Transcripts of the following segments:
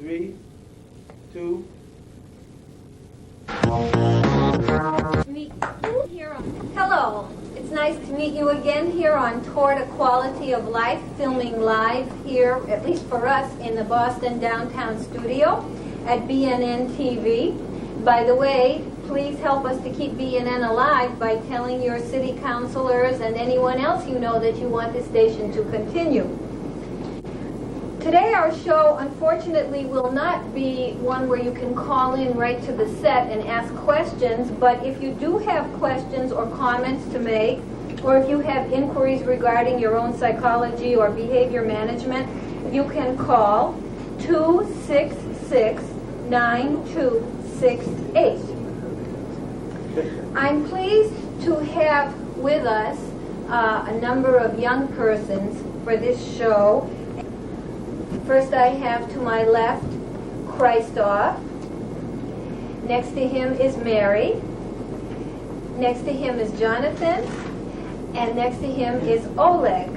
3, 2. Hello. It's nice to meet you again here on Toward a Quality of Life, filming live here, at least for us, in the Boston downtown studio at BNN TV. By the way, please help us to keep BNN alive by telling your city councilors and anyone else you know that you want this station to continue. Today our show, unfortunately, will not be one where you can call in right to the set and ask questions, but if you do have questions or comments to make, or if you have inquiries regarding your own psychology or behavior management, you can call 266-9268. I'm pleased to have with us a number of young persons for this show. First I have to my left Christoph. Next to him is Mary. Next to him is Jonathan. And next to him is Oleg.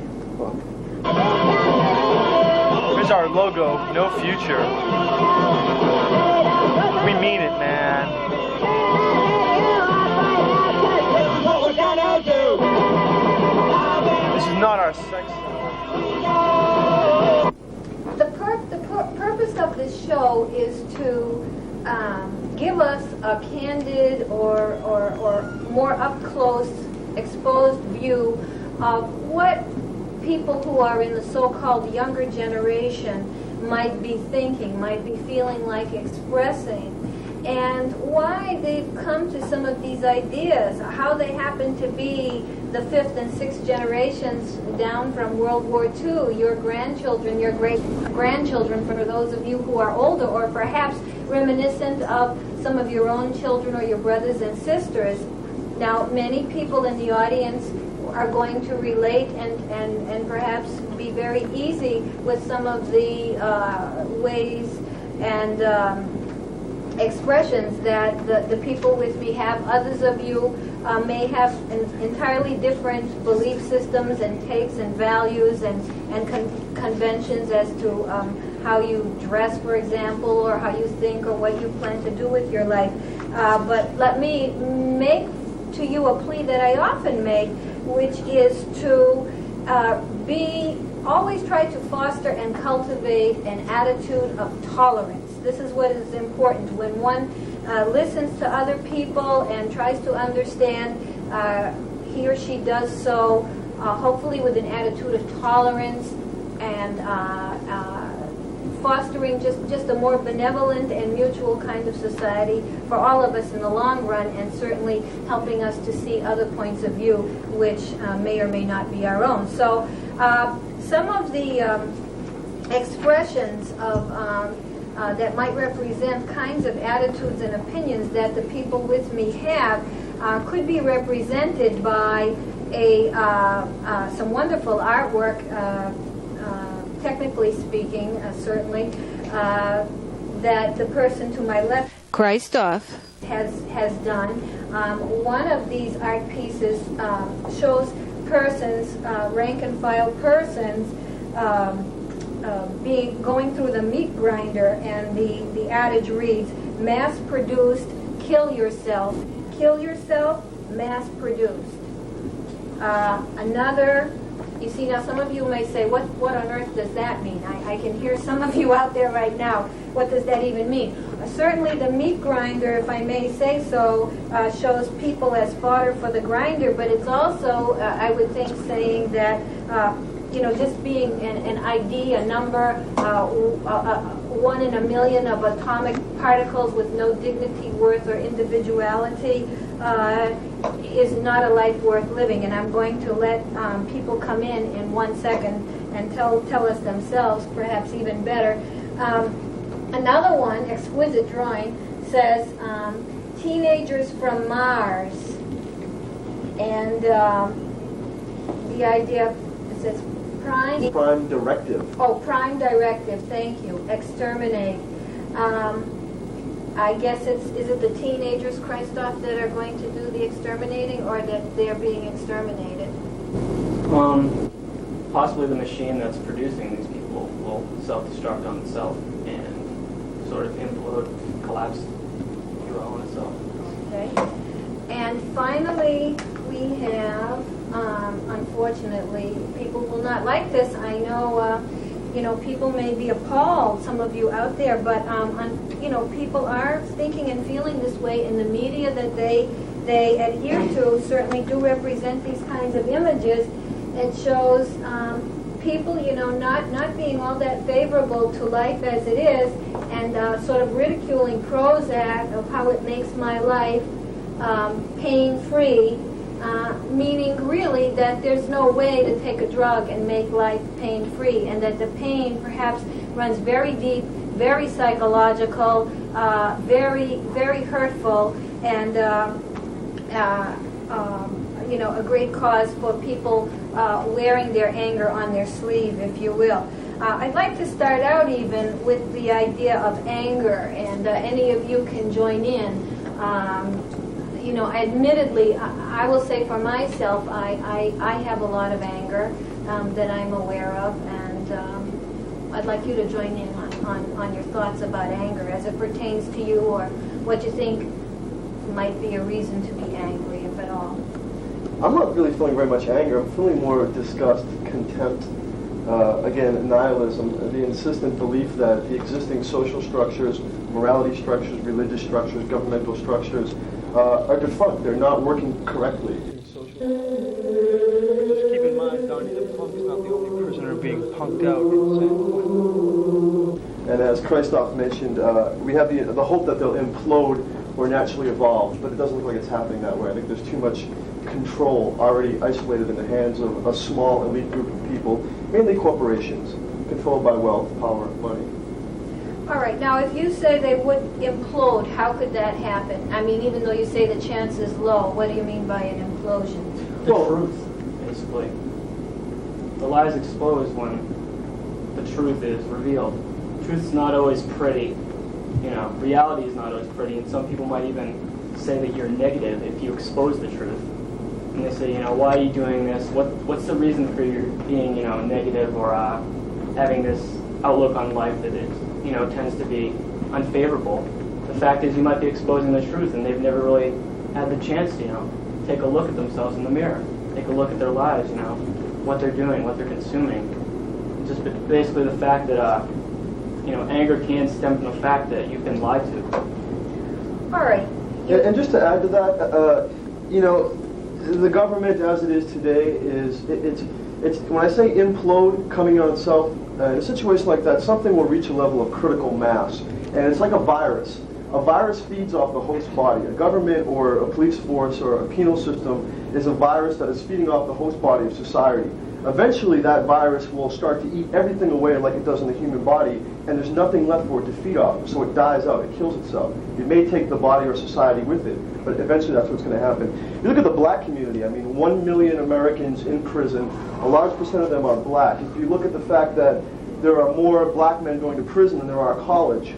Here's our logo, no future. We mean it, man. This is not our sex symbol. The purpose of this show is to give us a candid or more up-close, exposed view of what people who are in the so-called younger generation might be thinking, might be feeling like expressing, and why they've come to some of these ideas, how they happen to be the fifth and sixth generations down from World War II, your grandchildren, your great-grandchildren, for those of you who are older, or perhaps reminiscent of some of your own children or your brothers and sisters. Now, many people in the audience are going to relate and perhaps be very easy with some of the ways and expressions that the people with me have. Others of you may have entirely different belief systems and takes and values and conventions as to how you dress, for example, or how you think, or what you plan to do with your life. But let me make to you a plea that I often make, which is to always try to foster and cultivate an attitude of tolerance. This is what is important. When one listens to other people and tries to understand, he or she does so hopefully with an attitude of tolerance and fostering just a more benevolent and mutual kind of society for all of us in the long run, and certainly helping us to see other points of view which may or may not be our own. So some of the expressions of that might represent kinds of attitudes and opinions that the people with me have could be represented by some wonderful artwork, technically speaking, certainly, that the person to my left, Christoph, has done. One of these art pieces shows persons, rank and file persons, going through the meat grinder, and the adage reads, mass-produced, kill yourself, mass-produced. Another, you see, now some of you may say, what on earth does that mean? I can hear some of you out there right now. What does that even mean? Certainly the meat grinder, if I may say so, shows people as fodder for the grinder, but it's also, I would think, saying that just being an ID, a number, 1 in a million of atomic particles with no dignity, worth, or individuality is not a life worth living. And I'm going to let people come in 1 second and tell us themselves, perhaps even better. Another one, exquisite drawing, says teenagers from Mars. And the idea, it says Prime directive. Oh, prime directive, thank you. Exterminate. I guess is it the teenagers, Christoph, that are going to do the exterminating, or that they're being exterminated? Possibly the machine that's producing these people will self-destruct on itself, and sort of implode, collapse, if you will, on itself. Okay. And finally, we have, unfortunately, people will not like this. I know, people may be appalled, some of you out there, but, people are thinking and feeling this way, and the media that they adhere to certainly do represent these kinds of images. It shows people, not being all that favorable to life as it is, and sort of ridiculing Prozac of how it makes my life pain-free, meaning really that there's no way to take a drug and make life pain-free, and that the pain perhaps runs very deep, very psychological, very, very hurtful, and a great cause for people wearing their anger on their sleeve, if you will. I'd like to start out even with the idea of anger, and any of you can join in. Admittedly, I will say for myself, I have a lot of anger that I'm aware of, and I'd like you to join in on your thoughts about anger as it pertains to you, or what you think might be a reason to be angry, if at all. I'm not really feeling very much anger. I'm feeling more disgust, contempt, again, nihilism, the insistent belief that the existing social structures, morality structures, religious structures, governmental structures are defunct. They're not working correctly. Just keep in mind, Donnie, the punk's not the only prisoner being punked out in San Quentin. And as Christoph mentioned, we have the hope that they'll implode or naturally evolve, but it doesn't look like it's happening that way. I think there's too much control already isolated in the hands of a small elite group of people, mainly corporations, controlled by wealth, power, money. All right, now if you say they would implode, how could that happen? I mean, even though you say the chance is low, what do you mean by an implosion? The truth, basically. The lie is exposed when the truth is revealed. Truth is not always pretty. Reality is not always pretty, and some people might even say that you're negative if you expose the truth. And they say, why are you doing this? What's the reason for your being, negative, or having this outlook on life that is, tends to be unfavorable? The fact is, you might be exposing the truth, and they've never really had the chance to, take a look at themselves in the mirror, take a look at their lives, what they're doing, what they're consuming. Just basically the fact that, anger can stem from the fact that you've been lied to. All right. And just to add to that, the government as it is today it's when I say implode, coming on itself, in a situation like that, something will reach a level of critical mass, and it's like a virus. A virus feeds off the host body. A government or a police force or a penal system is a virus that is feeding off the host body of society. Eventually, that virus will start to eat everything away like it does in the human body, and there's nothing left for it to feed off, so it dies out, it kills itself. It may take the body or society with it, but eventually that's what's going to happen. You look at the black community, 1 million Americans in prison, a large percent of them are black. If you look at the fact that there are more black men going to prison than there are college,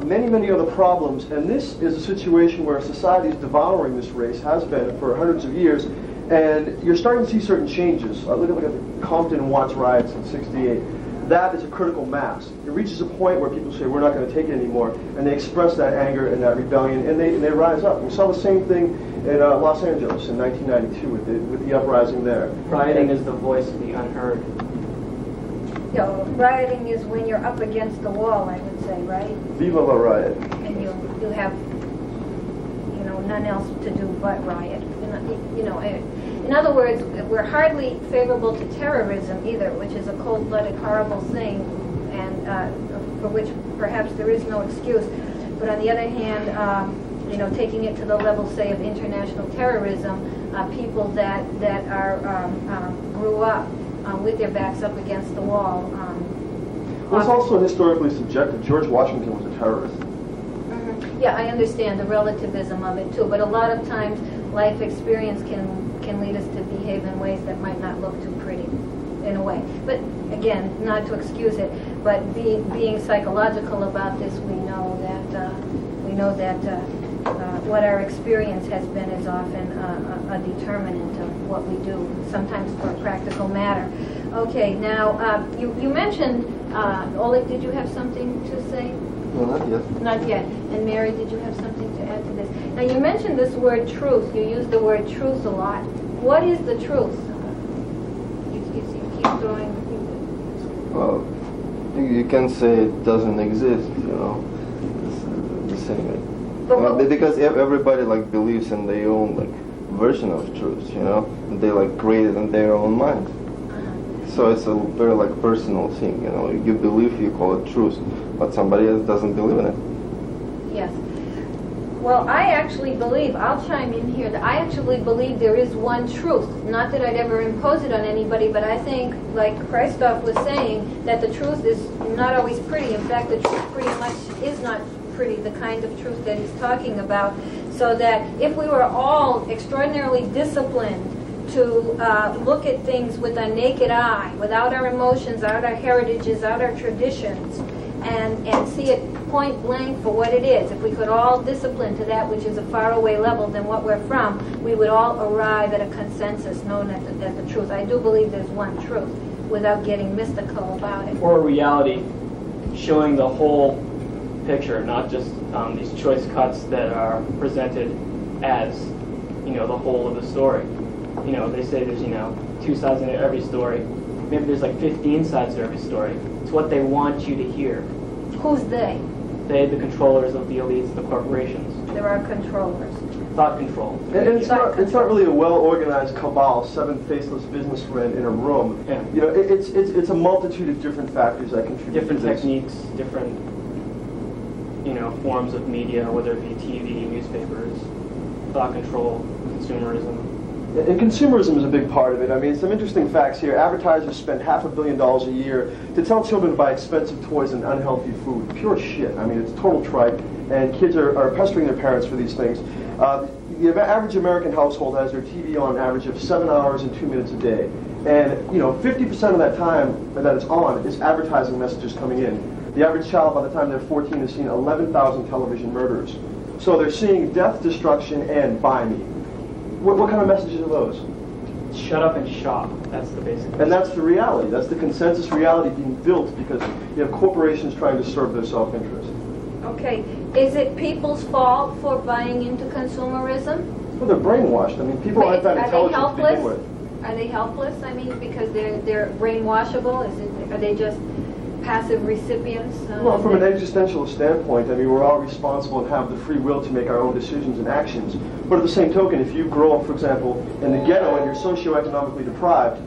many, many other problems, and this is a situation where society is devouring this race, has been for hundreds of years, and you're starting to see certain changes. Look at the Compton Watts riots in '68. That is a critical mass. It reaches a point where people say, we're not going to take it anymore, and they express that anger and that rebellion, and they rise up. We saw the same thing in Los Angeles in 1992 with the uprising there. Rioting is the voice of the unheard. Rioting is when you're up against the wall, I would say, right? Viva la riot. And you have, none else to do but riot. In other words, we're hardly favorable to terrorism either, which is a cold-blooded, horrible thing, and for which perhaps there is no excuse. But on the other hand, taking it to the level, say, of international terrorism, people that grew up with their backs up against the wall. Well, it's also historically subjective. George Washington was a terrorist. Mm-hmm. Yeah, I understand the relativism of it too, but a lot of times life experience can lead us to behave in ways that might not look too pretty, in a way. But again, not to excuse it, but being psychological about this, we know that what our experience has been is often a determinant of what we do, sometimes for a practical matter. Okay, now you mentioned Oleg, did you have something to say? No, not yet. Not yet. And Mary, did you have something to add to this? Now, you mentioned this word truth. You use the word truth a lot. What is the truth? You keep going. Well, you can say it doesn't exist, you know. It's the same. Because everybody like believes in their own like version of truth, you know. They like create it in their own mind. So it's a very like personal thing, you know. You believe, you call it truth, but somebody else doesn't believe in it. Yes. Well, I actually believe, I'll chime in here, that I actually believe there is one truth. Not that I'd ever impose it on anybody, but I think, like Christoph was saying, that the truth is not always pretty. In fact, the truth pretty much is not pretty, the kind of truth that he's talking about. So that if we were all extraordinarily disciplined to look at things with a naked eye, without our emotions, out our heritages, without our traditions, and see it point blank for what it is. If we could all discipline to that which is a faraway level than what we're from, we would all arrive at a consensus known as the truth. I do believe there's one truth without getting mystical about it. Or a reality showing the whole picture, not just these choice cuts that are presented as, you know, the whole of the story. You know, they say there's, you know, 2 sides in every story. Maybe there's like 15 sides to every story. It's what they want you to hear. Who's they? They, the controllers of the elites, the corporations. There are controllers. Thought control. And it's not really a well-organized cabal, 7 faceless businessmen in a room. Yeah. You know, it's a multitude of different factors that contribute Different to this. techniques, different, you know, forms of media, whether it be TV, newspapers, thought control, consumerism. And consumerism is a big part of it. I mean, some interesting facts here. Advertisers spend $500 million a year to tell children to buy expensive toys and unhealthy food. Pure shit. I mean, it's total tripe. And kids are pestering their parents for these things. The average American household has their TV on an average of 7 hours and 2 minutes a day. And, you know, 50% of that time that it's on is advertising messages coming in. The average child, by the time they're 14, has seen 11,000 television murders. So they're seeing death, destruction, and buy me. What kind of messages are those? Shut up and shop. That's the basic. And that's the reality. That's the consensus reality being built because you have corporations trying to serve their self-interest. Okay. Is it people's fault for buying into consumerism? Well, they're brainwashed. I mean, people aren't that intelligent to begin with. Are they helpless? I mean, because they're brainwashable? Are they just passive recipients? Well, from an existential standpoint, I mean, we're all responsible and have the free will to make our own decisions and actions. But at the same token, if you grow up, for example, in the ghetto and you're socioeconomically deprived,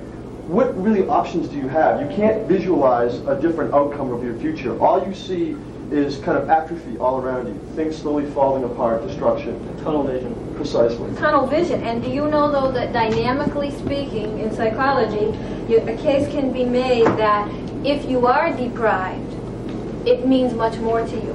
what really options do you have? You can't visualize a different outcome of your future. All you see is kind of atrophy all around you. Things slowly falling apart, destruction. Tunnel vision. Precisely. Tunnel vision. And do you know, though, that dynamically speaking, in psychology, a case can be made that if you are deprived, it means much more to you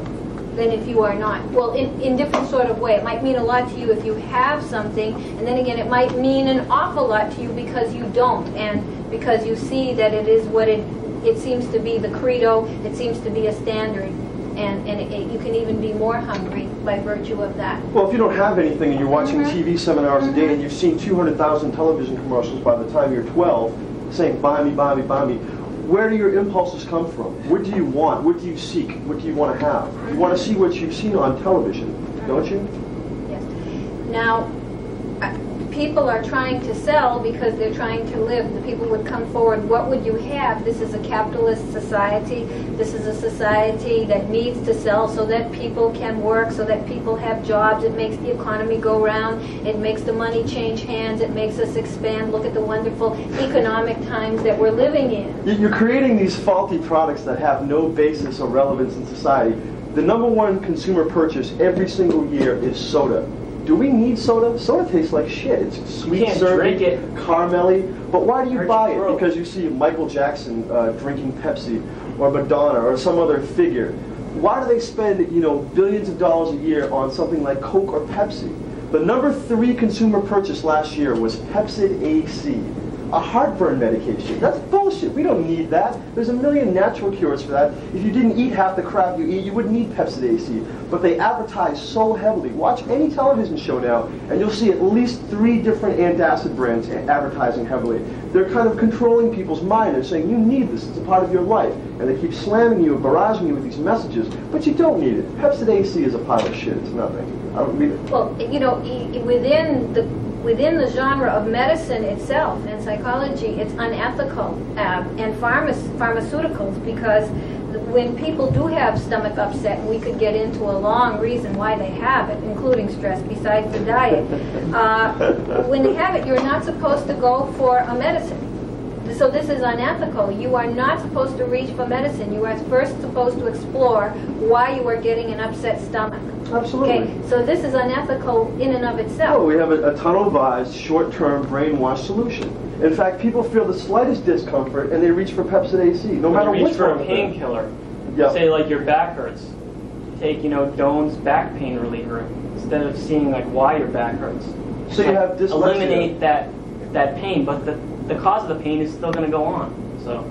than if you are not. Well, in different sort of way. It might mean a lot to you if you have something, and then again, it might mean an awful lot to you because you don't, and because you see that it is what it seems to be the credo, it seems to be a standard. And you can even be more hungry by virtue of that. Well, if you don't have anything and you're watching TV 7 hours a day and you've seen 200,000 television commercials by the time you're 12 saying, buy me, buy me, buy me, where do your impulses come from? What do you want? What do you seek? What do you want to have? You want to see what you've seen on television, don't you? Yes. Now, people are trying to sell because they're trying to live. The people would come forward, what would you have? This is a capitalist society. This is a society that needs to sell so that people can work, so that people have jobs. It makes the economy go round. It makes the money change hands. It makes us expand. Look at the wonderful economic times that we're living in. You're creating these faulty products that have no basis or relevance in society. The #1 consumer purchase every single year is soda. Do we need soda? Soda tastes like shit. It's sweet, drink it. caramelly. But why do you buy it? throat. Because you see Michael Jackson drinking Pepsi, or Madonna, or some other figure. Why do they spend, billions of dollars a year on something like Coke or Pepsi? The #3 consumer purchase last year was Pepsid AC. a heartburn medication. That's bullshit. We don't need that. There's a million natural cures for that. If you didn't eat half the crap you eat, you wouldn't need Pepsid AC. But they advertise so heavily. Watch any television show now, and you'll see at least 3 different antacid brands advertising heavily. They're kind of controlling people's mind. They're saying, you need this. It's a part of your life. And they keep slamming you and barraging you with these messages. But you don't need it. Pepsid AC is a pile of shit. It's nothing. I don't need it. Well, you know, within the genre of medicine itself and psychology, it's unethical, and pharmaceuticals, because when people do have stomach upset, and we could get into a long reason why they have it, including stress besides the diet, when they have it, you're not supposed to go for a medicine. So this is unethical. You are not supposed to reach for medicine. You are first supposed to explore why you are getting an upset stomach. Absolutely. Okay, so this is unethical in and of itself. Oh, we have a tunnel-vised, short-term brainwash solution. In fact, people feel the slightest discomfort and they reach for Pepsid AC, no matter you reach what's for wrong a with it. painkiller. Yep. Say like your back hurts. Take, Doan's back pain reliever instead of seeing like why your back hurts. So you have dyslexia. Eliminate that pain, but the cause of the pain is still going to go on. So.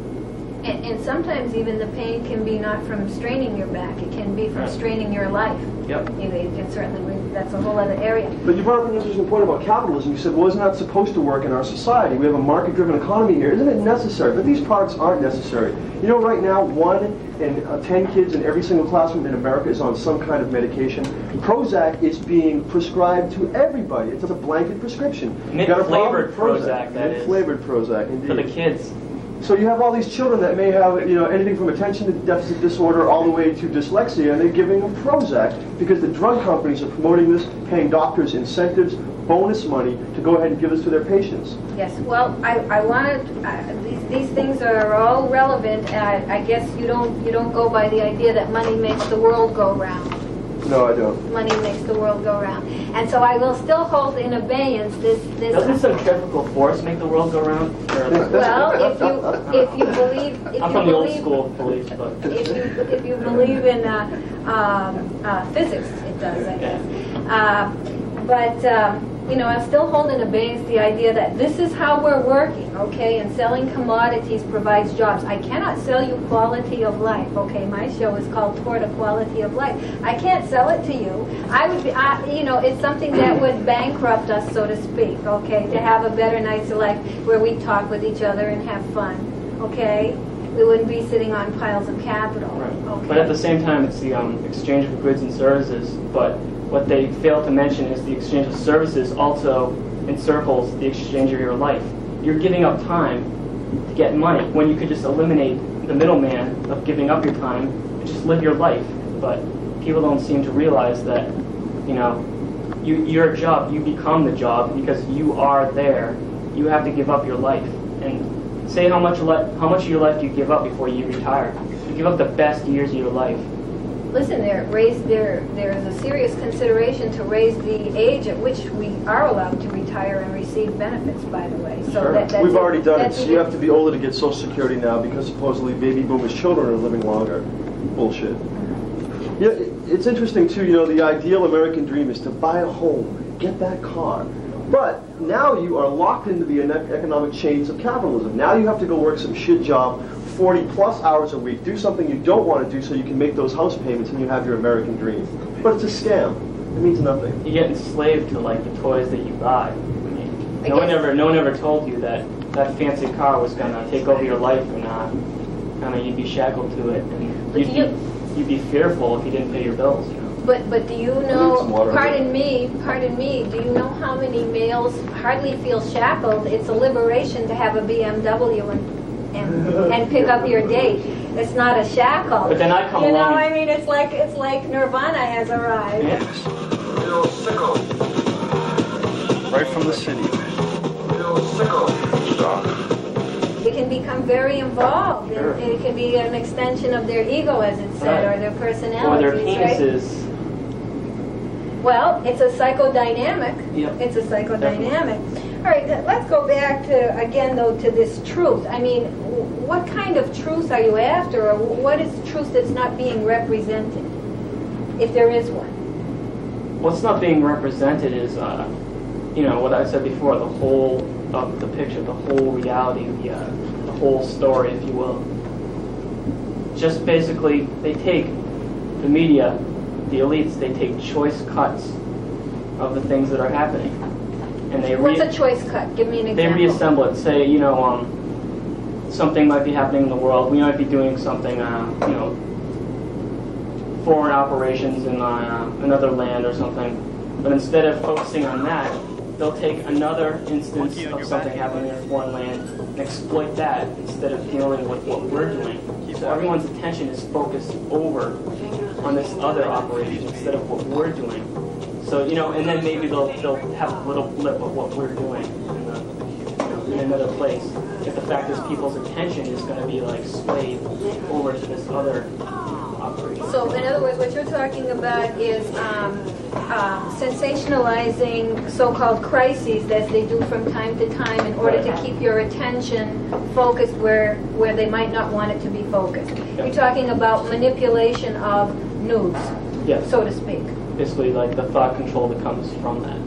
And sometimes even the pain can be not from straining your back. It can be from straining your life. Yep. You can certainly, that's a whole other area. But you brought up an interesting point about capitalism. You said, well, isn't that supposed to work in our society? We have a market-driven economy here. Isn't it necessary? But these products aren't necessary. You know, right now, 1 in 10 kids in every single classroom in America is on some kind of medication. Prozac is being prescribed to everybody. It's a blanket prescription. Mint-flavored Prozac, that is. Mint-flavored Prozac, indeed. For the kids. So you have all these children that may have, anything from attention deficit disorder all the way to dyslexia, and they're giving them Prozac because the drug companies are promoting this, paying doctors incentives, bonus money to go ahead and give this to their patients. Yes, well, I wanted, these things are all relevant, and I guess you don't go by the idea that money makes the world go round. No, I don't. Money makes the world go round. And so I will still hold in abeyance this Doesn't centrifugal force make the world go round? Well, if you believe, I'm from the old school beliefs, but if you believe in physics, it does, I guess. But I still hold in abeyance the idea that this is how we're working, okay? And selling commodities provides jobs. I cannot sell you quality of life, okay? My show is called Toward a Quality of Life. I can't sell it to you. I would be, it's something that would bankrupt us, so to speak, okay? To have a better night's life where we talk with each other and have fun, okay? We wouldn't be sitting on piles of capital, right. Okay? But at the same time, it's the exchange of goods and services. But what they fail to mention is the exchange of services also encircles the exchange of your life. You're giving up time to get money when you could just eliminate the middleman of giving up your time and just live your life. But people don't seem to realize that, you're a job. You become the job because you are there. You have to give up your life. And say how much of your life do you give up before you retire? You give up the best years of your life. Listen, there's a serious consideration to raise the age at which we are allowed to retire and receive benefits, by the way. So Sure. We've already done it. So you have to be older to get Social Security now because supposedly baby boomers' children are living longer. Bullshit. Yeah, it's interesting, too, the ideal American dream is to buy a home, get that car. But now you are locked into the economic chains of capitalism. Now you have to go work some shit job 40-plus hours a week, do something you don't want to do so you can make those house payments and you have your American dream. But it's a scam. It means nothing. You get enslaved to the toys that you buy. No one ever told you that fancy car was gonna take over your life and you'd be shackled to it and you'd be fearful if you didn't pay your bills. But do you know, pardon me, do you know how many males hardly feel shackled? It's a liberation to have a BMW and pick up your date. It's not a shackle. But then I come along. It's like Nirvana has arrived. Yes. Right from the city. It can become very involved. Sure. It can be an extension of their ego, as it said, Right. or their personality. Or their penises. Right? Well, it's a psychodynamic. Yep. It's a psychodynamic. All right, let's go back to this truth. I mean, what kind of truth are you after, or what is truth that's not being represented, if there is one? What's not being represented is, what I said before, the whole of the picture, the whole reality, the whole story, if you will. Just basically, they take the media, the elites, they take choice cuts of the things that are happening, and they What's a choice cut? Give me an example. They reassemble it. Say, something might be happening in the world. We might be doing something, foreign operations in another land or something. But instead of focusing on that, they'll take another instance of something happening in a foreign land and exploit that instead of dealing with what we're doing. So everyone's attention is focused over on this other operation instead of what we're doing. So, and then maybe they'll have a little blip of what we're doing in another place. If the fact is people's attention is going to be swayed over to this other operation. So, in other words, what you're talking about is sensationalizing so-called crises as they do from time to time in order to keep your attention focused where they might not want it to be focused. You're talking about manipulation of news, so to speak. Basically, the thought control that comes from that.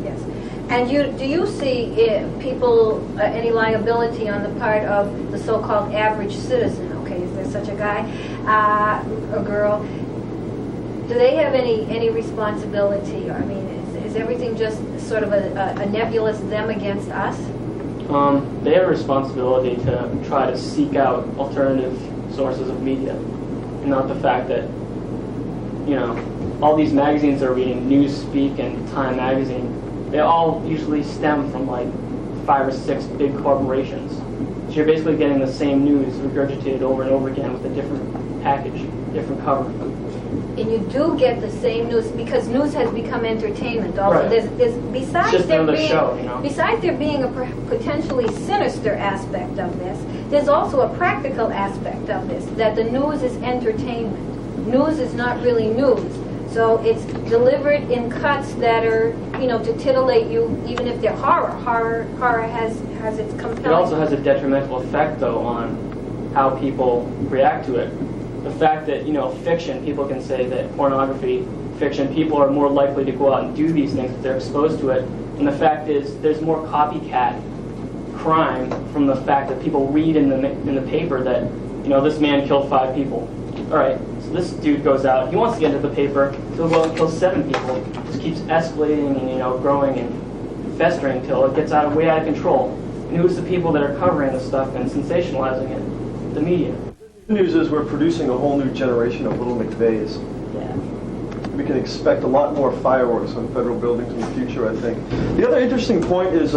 Yes. And do you see people, any liability on the part of the so-called average citizen? Okay, is there such a guy, a girl? Do they have any responsibility? I mean, is everything just sort of a nebulous them against us? They have a responsibility to try to seek out alternative sources of media, and not the fact that, all these magazines are reading, Newspeak and Time Magazine, they all usually stem from 5 or 6 big corporations. So you're basically getting the same news regurgitated over and over again with a different package, different cover. And you do get the same news because news has become entertainment. Also, Right. Besides there being a potentially sinister aspect of this, there's also a practical aspect of this, that the news is entertainment. News is not really news. So it's delivered in cuts that are, to titillate you, even if they're horror. Horror has its compelling. It also has a detrimental effect, though, on how people react to it. The fact that, fiction, people can say that pornography, fiction, people are more likely to go out and do these things if they're exposed to it. And the fact is, there's more copycat crime from the fact that people read in the paper that, this man killed 5 people. All right, so this dude goes out. He wants to get into the paper. He'll go and kill 7 people. It just keeps escalating and growing and festering until it gets way out of control. And who's the people that are covering this stuff and sensationalizing it? The media. The news is we're producing a whole new generation of little McVeighs. Yeah. We can expect a lot more fireworks on federal buildings in the future, I think. The other interesting point is,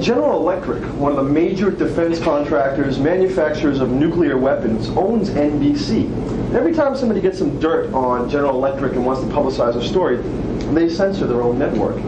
General Electric, one of the major defense contractors, manufacturers of nuclear weapons, owns NBC. And every time somebody gets some dirt on General Electric and wants to publicize a story, they censor their own network.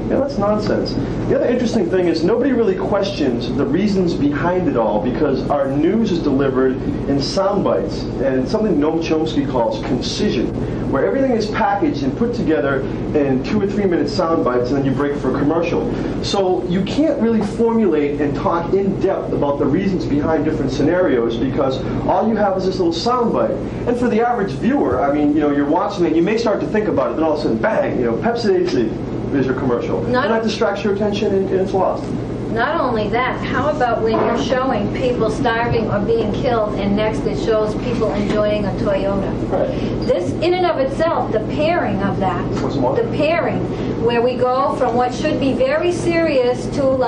That's nonsense. The other interesting thing is nobody really questions the reasons behind it all because our news is delivered in sound bites and something Noam Chomsky calls concision, where everything is packaged and put together in 2 or 3 minute sound bites and then you break for a commercial. So you can't really formulate and talk in depth about the reasons behind different scenarios because all you have is this little sound bite. And for the average viewer, you're watching it, you may start to think about it, then all of a sudden, bang, Pepsi Daisy. There's your commercial. And that distracts your attention and it's lost. Not only that, how about when you're showing people starving or being killed and next it shows people enjoying a Toyota? Right. This, in and of itself, the pairing of that, the pairing, where we go from what should be very serious to don't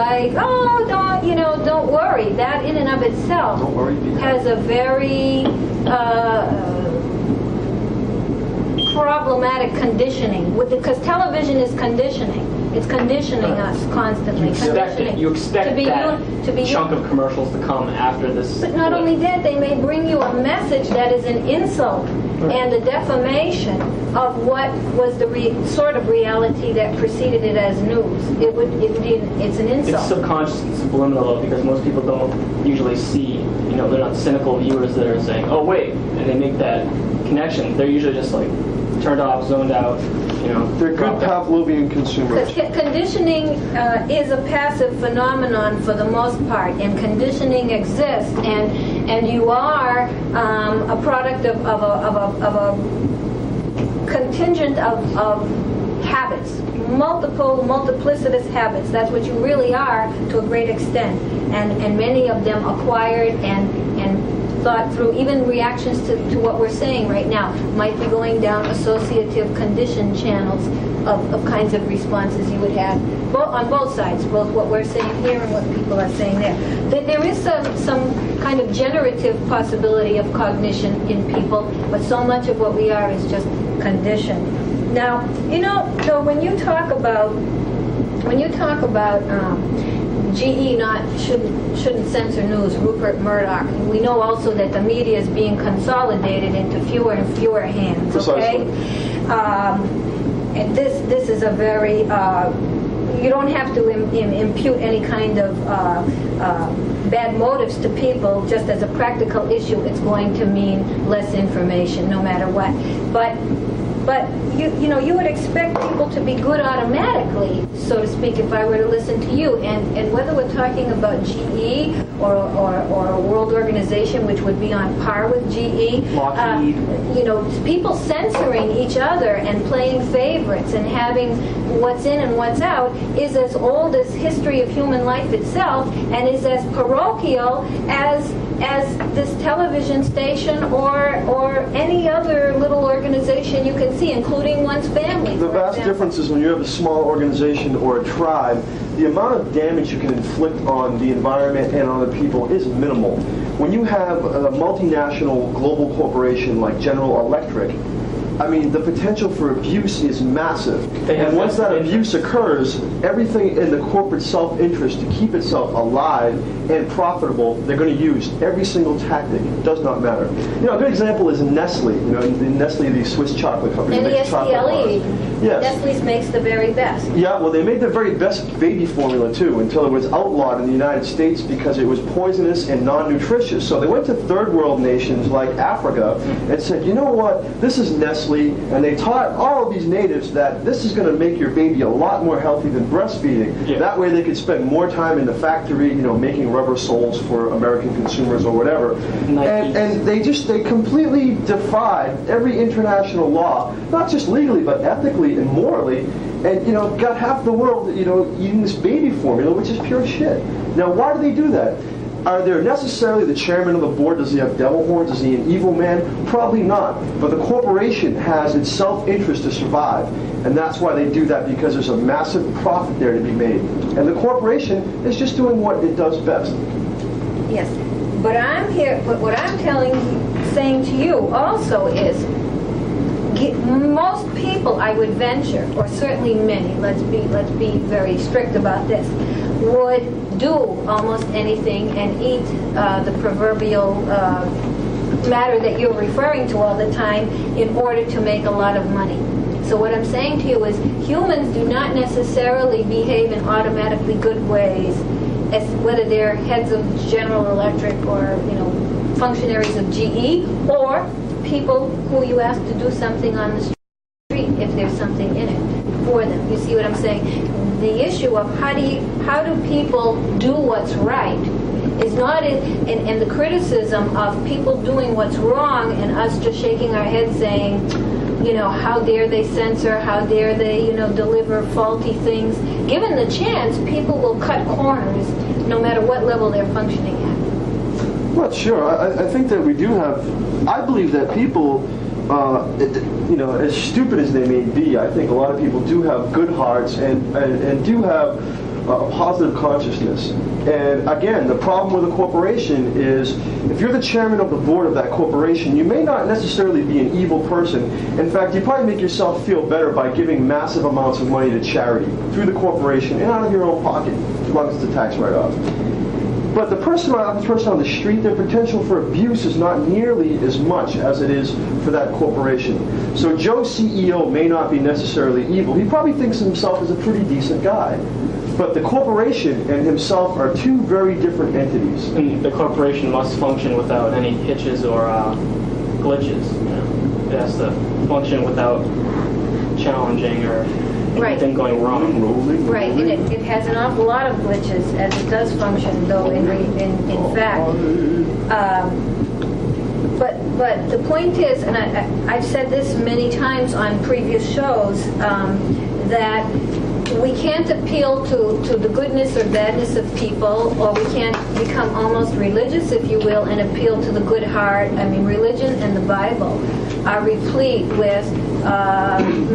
worry. That in and of itself has a very problematic conditioning, because television is conditioning. It's conditioning us constantly. You expect that chunk of commercials to come after this. But not only that, they may bring you a message that is an insult and a defamation of what was the sort of reality that preceded it as news. It's an insult. It's subconscious and subliminal, though, because most people don't usually see. They're not cynical viewers that are saying, "Oh wait," and they make that connection. They're usually just turned off, zoned out. They're good Pavlovian consumers. Conditioning is a passive phenomenon for the most part, and conditioning exists, and you are a product of a contingent of habits, multiplicitous habits. That's what you really are to a great extent, and many of them acquired and thought through. Even reactions to what we're saying right now might be going down associative condition channels of kinds of responses you would have on both sides, both what we're saying here and what people are saying there. There is some kind of generative possibility of cognition in people, but so much of what we are is just conditioned. Now, so when you talk about GE shouldn't censor news, Rupert Murdoch. We know also that the media is being consolidated into fewer and fewer hands. Okay, and this is a very you don't have to impute any kind of bad motives to people. Just as a practical issue, it's going to mean less information, no matter what. But you would expect people to be good automatically, so to speak, if I were to listen to you. And whether we're talking about GE or a world organization which would be on par with GE, people censoring each other and playing favorites and having what's in and what's out is as old as history of human life itself, and is as parochial as this television station or any other little organization you can see, including one's family. The vast difference is when you have a small organization or a tribe, the amount of damage you can inflict on the environment and on the people is minimal. When you have a multinational global corporation like General Electric, I mean, the potential for abuse is massive. And once that abuse occurs, everything in the corporate self-interest to keep itself alive and profitable, they're going to use every single tactic. It does not matter. A good example is Nestle. Nestle, the Swiss chocolate company. Nestle. Yes. Nestle makes the very best. Yeah, well, they made the very best baby formula, too, until it was outlawed in the United States because it was poisonous and non-nutritious. So they went to third world nations like Africa and said, you know what, this is Nestle, and they taught all of these natives that this is going to make your baby a lot more healthy than breastfeeding. Yeah. That way they could spend more time in the factory, making rubber soles for American consumers or whatever. And they completely defied every international law, not just legally, but ethically and morally, and got half the world eating this baby formula, which is pure shit. Now, why do they do that? Are there necessarily the chairman of the board? Does he have devil horns? Is he an evil man? Probably not. But the corporation has its self-interest to survive, and that's why they do that, because there's a massive profit there to be made. And the corporation is just doing what it does best. Yes, but what I'm saying to you also is, most people, I would venture, or certainly many, let's be very strict about this, would do almost anything and eat the proverbial matter that you're referring to all the time in order to make a lot of money. So what I'm saying to you is, humans do not necessarily behave in automatically good ways, as whether they're heads of General Electric or functionaries of GE, or people who you ask to do something on the street if there's something in it for them. You see what I'm saying? The issue of how do people do what's right is not in the criticism of people doing what's wrong and us just shaking our heads saying, how dare they censor, how dare they, deliver faulty things. Given the chance, people will cut corners no matter what level they're functioning at. Well, sure. I think that we do have, I believe that people, as stupid as they may be, I think a lot of people do have good hearts and do have a positive consciousness. And again, the problem with a corporation is, if you're the chairman of the board of that corporation, you may not necessarily be an evil person. In fact, you probably make yourself feel better by giving massive amounts of money to charity through the corporation and out of your own pocket, as long as it's a tax write-off. But the person on the street, their potential for abuse is not nearly as much as it is for that corporation. So Joe's CEO may not be necessarily evil. He probably thinks of himself as a pretty decent guy. But the corporation and himself are two very different entities. And the corporation must function without any hitches or glitches. It has to function without challenging or anything going wrong. Right, and it has an awful lot of glitches as it does function, though, in fact. But the point is, and I've said this many times on previous shows, that we can't appeal to the goodness or badness of people, or we can't become almost religious, if you will, and appeal to the good heart. I mean, religion and the Bible are replete with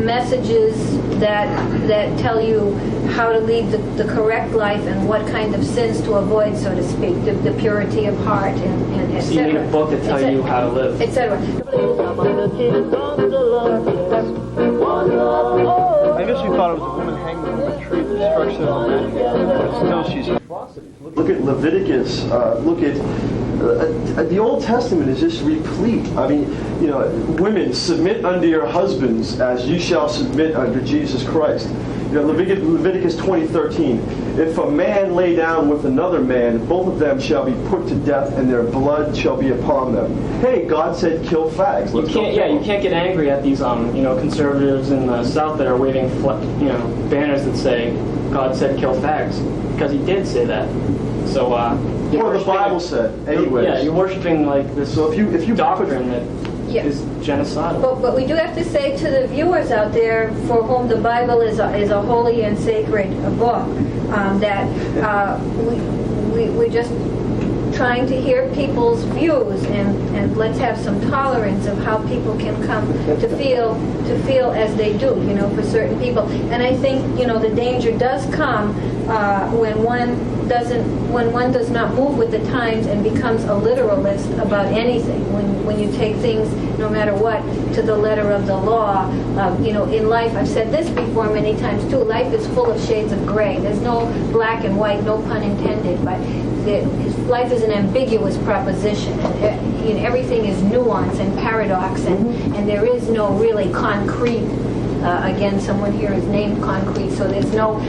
messages that tell you how to lead the correct life and what kind of sins to avoid, so to speak, the purity of heart, and etc. So you need a book to tell you how to live. Etc. I guess we thought it was a woman hanging on a tree, the destruction of a man, but still she's atrocities. Look at Leviticus. Look at the Old Testament is just replete. I mean, you know, women, submit unto your husbands as you shall submit unto Jesus Christ. You know, Leviticus 20:13. If a man lay down with another man, both of them shall be put to death, and their blood shall be upon them. Hey, God said, kill fags. You can't get angry at these conservatives in the South that are waving banners that say God said kill fags, because He did say that. So or the Bible said. Anyways. Yeah, you're worshiping like this. So if you doctrine that is genocidal. But we do have to say to the viewers out there, for whom the Bible is a holy and sacred book, that we're just trying to hear people's views, and let's have some tolerance of how people can come to feel as they do, you know, for certain people. And I think, you know, the danger does come when one does not move with the times and becomes a literalist about anything. When you take things, no matter what, to the letter of the law. You know, in life, I've said this before many times too, life is full of shades of gray. There's no black and white, no pun intended, but life is an ambiguous proposition. And everything is nuance and paradox, and there is no really concrete. Again, someone here is named concrete, so there's no.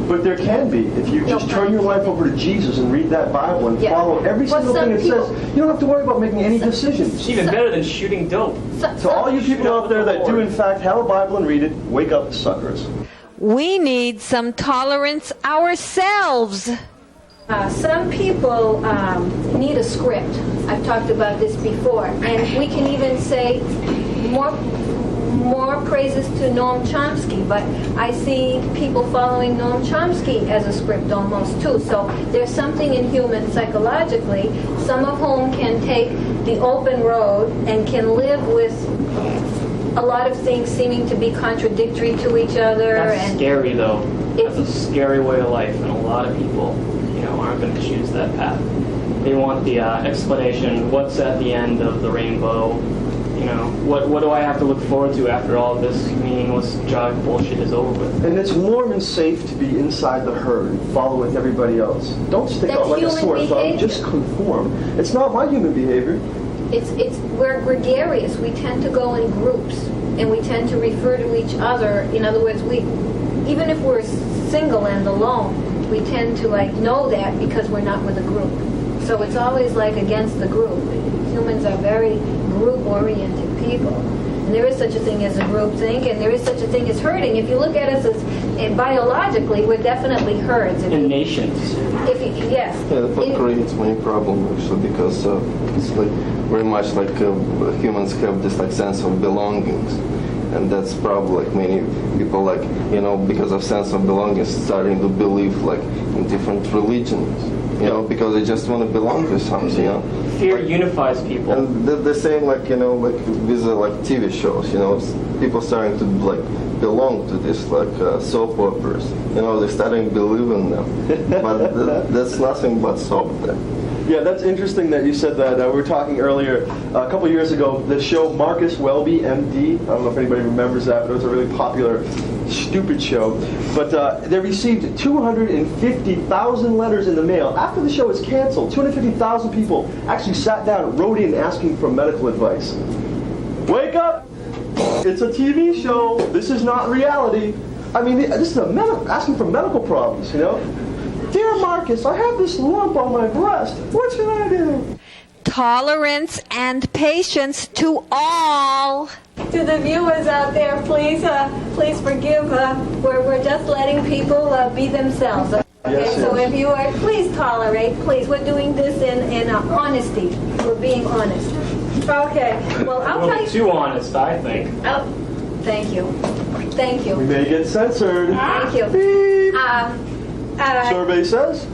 But there can be, if you just turn your life over to Jesus and read that Bible and follow every single thing it says. You don't have to worry about making any decisions. It's even better than shooting dope. So all you people out there that do in fact have a Bible and read it, wake up, suckers. We need some tolerance ourselves. Some people need a script. I've talked about this before, and we can even say more praises to Noam Chomsky, but I see people following Noam Chomsky as a script almost too. So there's something in humans psychologically, some of whom can take the open road and can live with a lot of things seeming to be contradictory to each other. That's scary though. That's a scary way of life, and a lot of people, aren't going to choose that path. They want the explanation, what's at the end of the rainbow. What do I have to look forward to after all this meaningless jog bullshit is over with? And it's warm and safe to be inside the herd and follow with everybody else. Don't stick out like a sore thumb. Just conform. It's not my human behavior. We're gregarious. We tend to go in groups, and we tend to refer to each other. In other words, even if we're single and alone, we tend to know that because we're not with a group. So it's always against the group. Humans are very group-oriented people. And there is such a thing as a groupthink, and there is such a thing as herding. If you look at us as biologically, we're definitely herds. And nations. Yes. Yeah, that's what creates many problems actually, because it's very much humans have this sense of belongings. And that's probably many people because of sense of belonging starting to believe in different religions. Because they just want to belong to something. Fear unifies people. And the same with TV shows. People starting to belong to this soap operas. They're starting to believe in them. But that's nothing but soap then. Yeah, that's interesting that you said that. We were talking earlier, a couple years ago, the show Marcus Welby, MD. I don't know if anybody remembers that, but it was a really popular, stupid show. But they received 250,000 letters in the mail. After the show was canceled, 250,000 people actually sat down and wrote in asking for medical advice. Wake up! It's a TV show. This is not reality. I mean, this is asking for medical problems, Dear Marcus, I have this lump on my breast. What should I do? Tolerance and patience to all. To the viewers out there, please forgive. We're just letting people be themselves. Okay? Yes, so if you are, please tolerate. Please, we're doing this in honesty. We're being honest. Okay. Well, I'll A tell little you. too honest, I think. Oh, thank you. Thank you. We may get censored. Thank you. Beep. Survey says.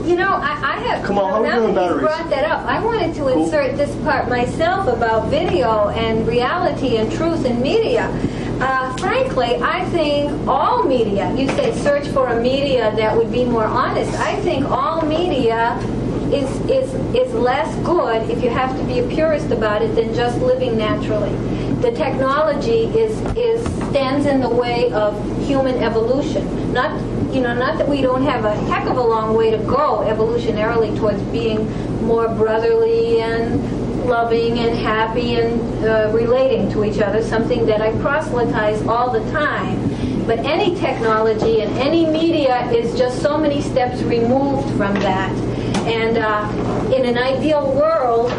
You know, I have. Come on, how are we now doing that batteries? he's brought that up, I wanted to insert this part myself about video and reality and truth in media. Frankly, I think all media. You say search for a media that would be more honest. I think all media is less good, if you have to be a purist about it, than just living naturally. The technology stands in the way of human evolution. Not that we don't have a heck of a long way to go evolutionarily towards being more brotherly and loving and happy and relating to each other, something that I proselytize all the time. But any technology and any media is just so many steps removed from that. And in an ideal world,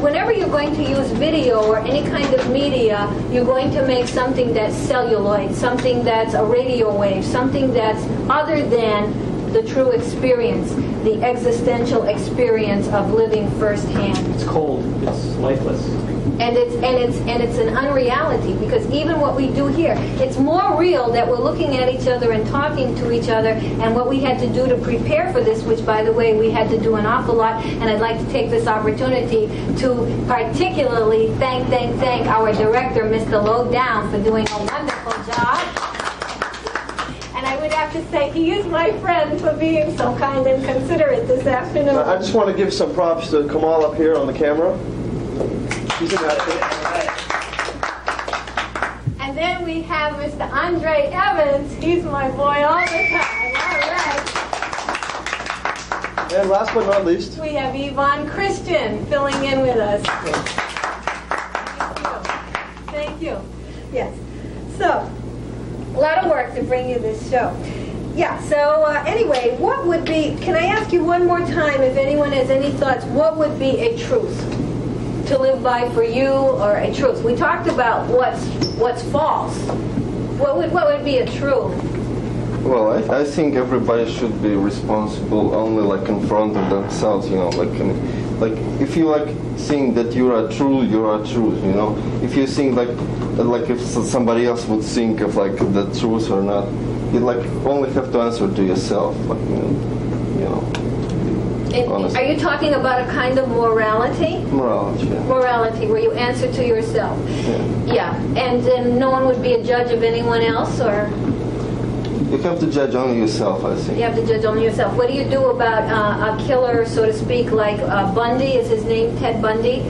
whenever you're going to use video or any kind of media, you're going to make something that's celluloid, something that's a radio wave, something that's other than the true experience, the existential experience of living firsthand. It's cold. It's lifeless. And it's an unreality, because even what we do here, it's more real that we're looking at each other and talking to each other, and what we had to do to prepare for this, which, by the way, we had to do an awful lot. And I'd like to take this opportunity to particularly thank our director, Mr. Lowdown, for doing a wonderful job. And I would have to say he is my friend for being so kind and considerate this afternoon. I just want to give some props to Kamal up here on the camera. He's an actor. And then we have Mr. Andre Evans. He's my boy all the time. All right. And last but not least, We have Yvonne Christian filling in with us. Thank you. Yes. So, a lot of work to bring you this show. Yeah, so anyway, what would be, can I ask you one more time, if anyone has any thoughts, what would be a truth to live by for you, or a truth? We talked about what's false. What would be a truth? Well, I think everybody should be responsible only like in front of themselves, like if you think that you are true, you know. If you think like if somebody else would think of the truth or not, you only have to answer to yourself, Are you talking about a kind of morality? Morality, yeah. Morality, where you answer to yourself. Yeah. And then no one would be a judge of anyone else, or? You have to judge only yourself, I think. You have to judge only yourself. What do you do about a killer, so to speak, like Bundy, is his name, Ted Bundy,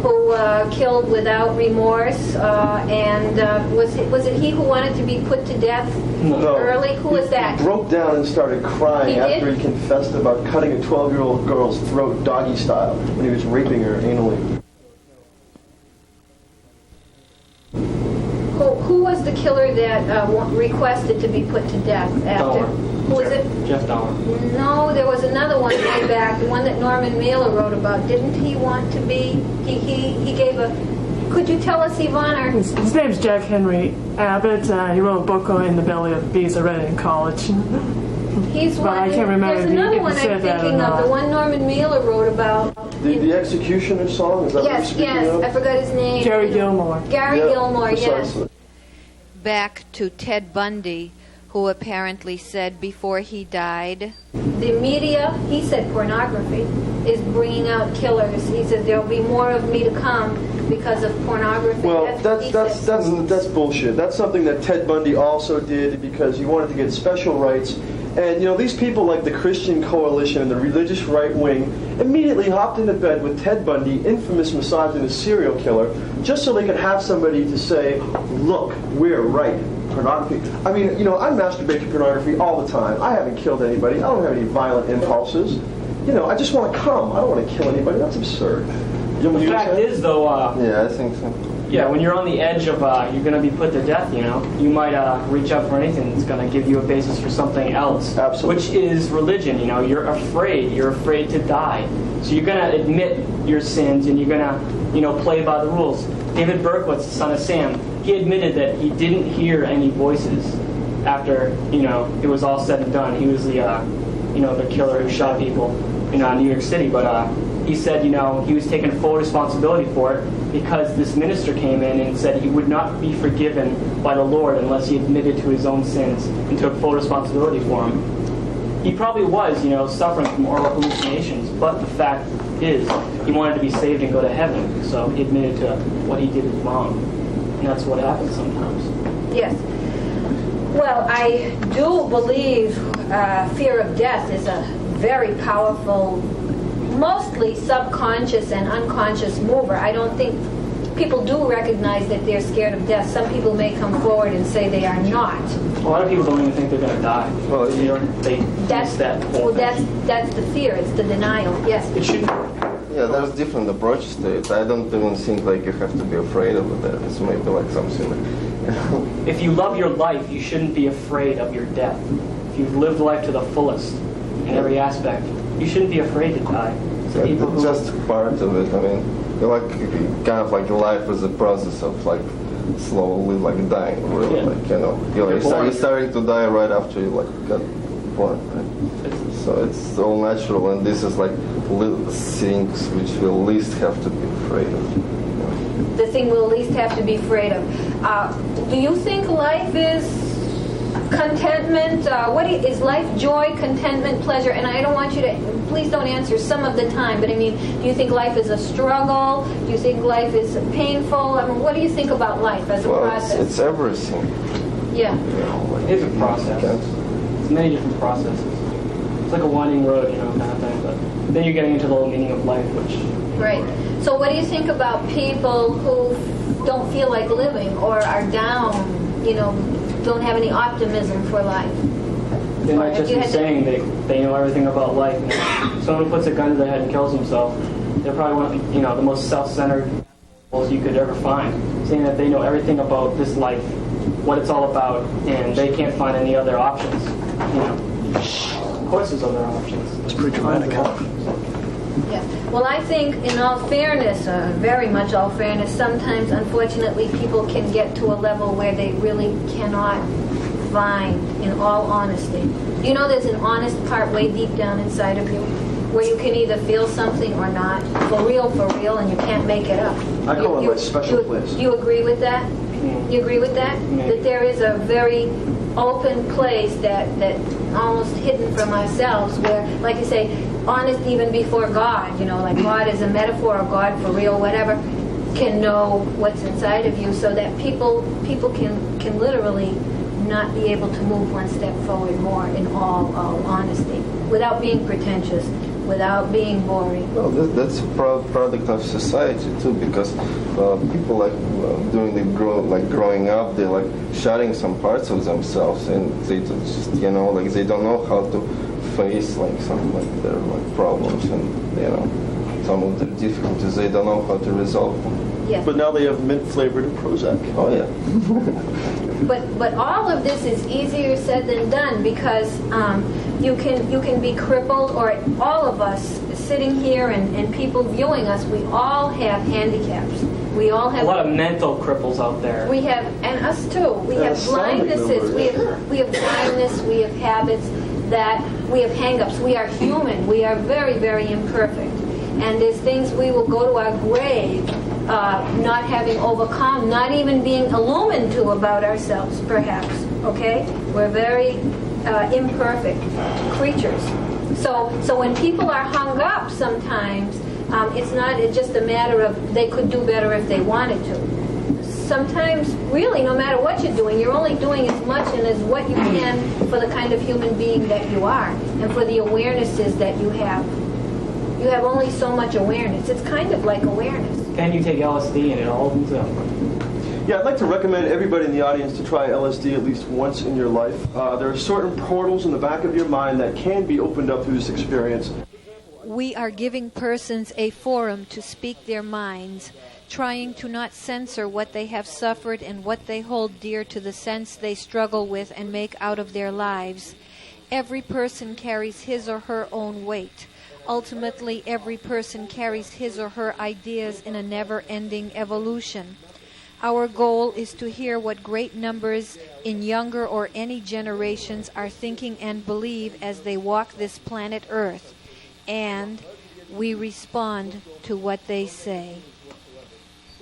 who killed without remorse, and was it he who wanted to be put to death early? Who was that? He broke down and started crying after he confessed about cutting a 12-year-old girl's throat doggy style when he was raping her anally. Who was the killer that requested to be put to death after? Who was it? Jeff Dahmer. No, there was another one way back, the one that Norman Mailer wrote about. Didn't he want to be? He gave a. Could you tell us, Yvonne? Or? His name's Jack Henry Abbott. He wrote a book In the Belly of Bees. I read it in college. He's But one. I can't remember There's if he another one said I'm that or thinking of. not. The one Norman Mailer wrote about. The Executioner song, is that what you're speaking of? I forgot his name. Gary Gilmore. Gary Gilmore, precisely. yes. Back to Ted Bundy, who apparently said before he died, The media, he said pornography, is bringing out killers. He said there'll be more of me to come because of pornography. Well, what he that's said. bullshit. That's something that Ted Bundy also did because he wanted to get special rights. And these people like the Christian Coalition and the religious right wing immediately hopped into bed with Ted Bundy, infamous misogynist serial killer, just so they could have somebody to say, "Look, we're right." Pornography. I mean, I masturbate to pornography all the time. I haven't killed anybody. I don't have any violent impulses. I just want to come. I don't want to kill anybody. That's absurd. The fact is, though, Yeah, I think so. yeah, when you're on the edge of you're going to be put to death, you might reach out for anything that's going to give you a basis for something else. Absolutely. Which is religion. You're afraid. You're afraid to die. So you're going to admit your sins, and you're going to, play by the rules. David Berkowitz, the son of Sam, he admitted that he didn't hear any voices after, it was all said and done. He was the killer who shot people in New York City, but he he said, he was taking full responsibility for it because this minister came in and said he would not be forgiven by the Lord unless he admitted to his own sins and took full responsibility for them. He probably was, suffering from oral hallucinations, but the fact is he wanted to be saved and go to heaven, so he admitted to what he did was wrong. And that's what happens sometimes. Yes. Well, I do believe fear of death is a very powerful, mostly subconscious and unconscious mover. I don't think people do recognize that they're scared of death. Some people may come forward and say they are not. A lot of people don't even think they're going to die. Well, That's the fear. It's the denial. Yes. It should. Yeah, there's different approaches to it. I don't even think like you have to be afraid of it. It's maybe like something. If you love your life, you shouldn't be afraid of your death. If you've lived life to the fullest in every aspect, you shouldn't be afraid to die. So It's just part of it. I mean, kind of like life is a process of like slowly like dying. Really, Yeah. you're starting to die right after you like got born. Right? So it's all natural, and this is like things which we'll least have to be afraid of. The thing we'll least have to be afraid of. Do you think life is contentment? Is life joy, contentment, pleasure? And I don't want you to, please don't answer some of the time, but I mean, do you think life is a struggle? Do you think life is painful? I mean, what do you think about life as a process? It's everything. Yeah. It's a process. It's many different processes. It's like a winding road, kind of thing. But then you're getting into the whole meaning of life, which... Right. So what do you think about people who don't feel like living or are down, don't have any optimism for life? They might just be saying they know everything about life. Someone who puts a gun to their head and kills himself, they're probably one of the most self-centered people you could ever find, saying that they know everything about this life, what it's all about, and they can't find any other options. Of course there's other options. It's pretty dramatic, huh? Yes. Well, I think in all fairness, very much all fairness, sometimes, unfortunately, people can get to a level where they really cannot find, in all honesty. You know there's an honest part way deep down inside of you where you can either feel something or not, for real, and you can't make it up. I call it my special place. Do you agree with that? You agree with that? That there is a very open place that almost hidden from ourselves where, like you say, honest even before God, like God is a metaphor of God for real, whatever, can know what's inside of you so that people can literally not be able to move one step forward more in all honesty, without being pretentious, without being boring. Well, that's a product of society too, because people during the growing up, they're like shutting some parts of themselves, and they just they don't know how to face some their problems and some of the difficulties. They don't know how to resolve them. Yes. But now they have mint flavored Prozac. Oh yeah. But all of this is easier said than done because you can be crippled, or all of us sitting here and people viewing us, we all have handicaps. We all have a lot of mental cripples out there. We have, and us too. We have blindnesses. We have blindness. We have habits that we have hang-ups. We are human. We are very, very imperfect. And there's things we will go to our grave not having overcome, not even being illumined to about ourselves, perhaps. Okay? We're very imperfect creatures. So when people are hung up sometimes, it's just a matter of they could do better if they wanted to. Sometimes, really, no matter what you're doing, you're only doing as much and as what you can for the kind of human being that you are and for the awarenesses that you have. You have only so much awareness. It's kind of like awareness. Then you take LSD and it all opens up. Yeah, I'd like to recommend everybody in the audience to try LSD at least once in your life. There are certain portals in the back of your mind that can be opened up through this experience. We are giving persons a forum to speak their minds, trying to not censor what they have suffered and what they hold dear to the sense they struggle with and make out of their lives. Every person carries his or her own weight. Ultimately, every person carries his or her ideas in a never-ending evolution. Our goal is to hear what great numbers in younger or any generations are thinking and believe as they walk this planet Earth. And we respond to what they say.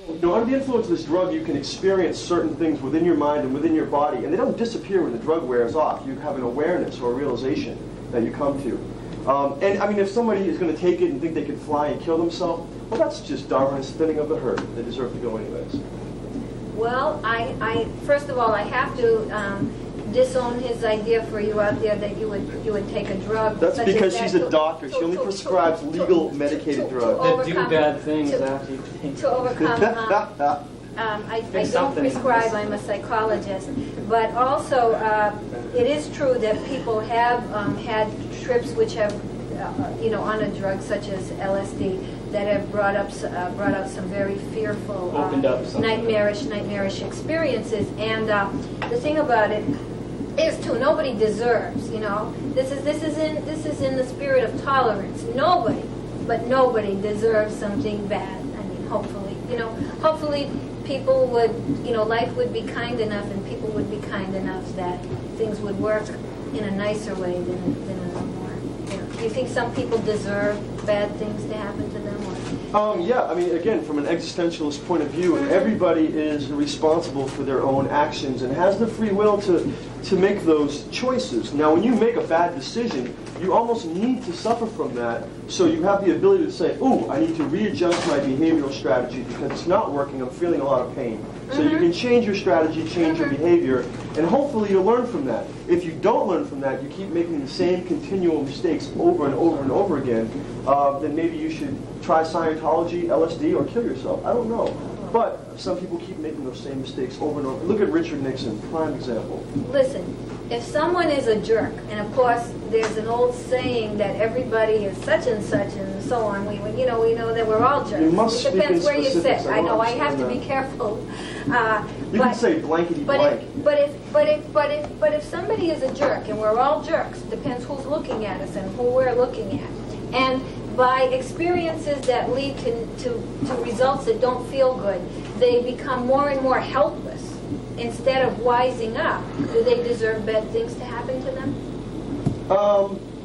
Under the influence of this drug, you can experience certain things within your mind and within your body, and they don't disappear when the drug wears off. You have an awareness or a realization that you come to. And I mean, if somebody is going to take it and think they can fly and kill themselves, well, that's just Darwin's thinning of the herd. They deserve to go anyways. Well, I first of all, I have to disown his idea for you out there that you would take a drug. That's such because as she's that a doctor. She only prescribes legal medicated drugs. That do bad things after you take To overcome, I don't prescribe, I'm a psychologist. But also, it is true that people have had trips which have, on a drug such as LSD, that have brought out some very fearful, Opened up something. nightmarish experiences. And the thing about it is, too, nobody deserves. This is in the spirit of tolerance. Nobody deserves something bad. I mean, hopefully people would, life would be kind enough, and people would be kind enough that things would work in a nicer way than a little more. Do you think some people deserve bad things to happen to them? Yeah, I mean, again, from an existentialist point of view, everybody is responsible for their own actions and has the free will to make those choices. Now, when you make a bad decision, you almost need to suffer from that, so you have the ability to say, ooh, I need to readjust my behavioral strategy because it's not working, I'm feeling a lot of pain. So you can change your strategy, change your behavior, and hopefully you'll learn from that. If you don't learn from that, you keep making the same continual mistakes over and over and over again, then maybe you should try Scientology, LSD, or kill yourself. I don't know. But some people keep making those same mistakes over and over. Look at Richard Nixon, prime example. Listen, if someone is a jerk, and of course there's an old saying that everybody is such and so on. We know that we're all jerks. You must it depends speak in where you sit. specifics. I know I have to be careful. You can say blankety blank. But if somebody is a jerk, and we're all jerks, depends who's looking at us and who we're looking at, and by experiences that lead to results that don't feel good, they become more and more helpless instead of wising up. Do they deserve bad things to happen to them?